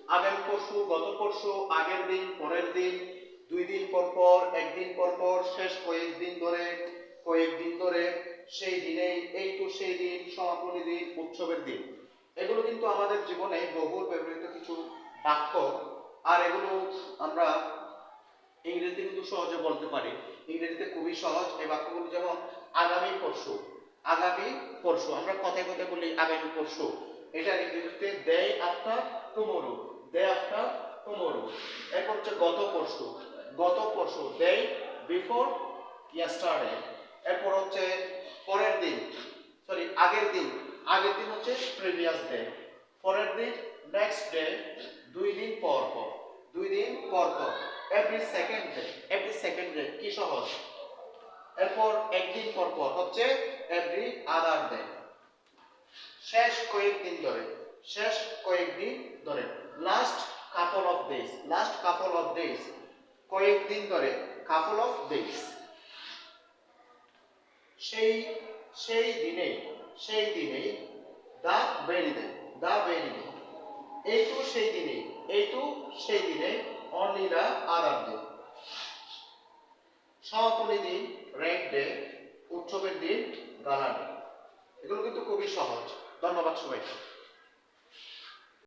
আগামী পরশু, গত পরশু, আগের দিন, পরের দিন, 2 দিন পর পর, একদিন পর পর, শেষ কয়েকদিন ধরে, সেই দিনে, এই তো সেই দিন, সমাপনী দিন, উৎসবের দিন। এগুলো কিন্তু আমাদের জীবনে বহুল ব্যবহৃত কিছু বাক্য। আর এগুলো আমরা ইংরেজিতে কিন্তু সহজে বলতে পারি। ইংরেজিতে খুবই সহজ এই বাক্যগুলো, যেমন আগামী পরশু। আগামী পরশু আমরা কথায় কথায় বলি আগামী পরশু। এটা ইংরেজিতে day after tomorrow. Day after tomorrow. এরপর হচ্ছে গত পরশু। গত পরশু, ডে বিফোর ইয়েস্টারডে। এরপর হচ্ছে পরের দিন, সরি আগের দিন। আগের দিন হচ্ছে প্রিভিয়াস ডে। পরের দিন নেক্সট ডে। 2 দিন পর পর। 2 দিন পর পর। Every second day. Every second day কি সহজ। এরপর একদিন পর পর হচ্ছে এভরি আদার ডে। শেষ কয়েকদিন ধরে। শেষ কয়েকদিন ধরে। Last couple of days. Last couple of days. কয়েকদিন ধরে, কাপল অফ ডেজ। সেই সেই দিনে, সেই দিনে, the very day. The very day. এই তো সেই দিনে, এই তো সেই দিনে, অনলি দা আদার ডে। সমাপনী দিন, রেড ডে। উৎসবের দিন, গালা ডে। এগুলো কিন্তু খুবই সহজ। ধন্যবাদ সবাইকে।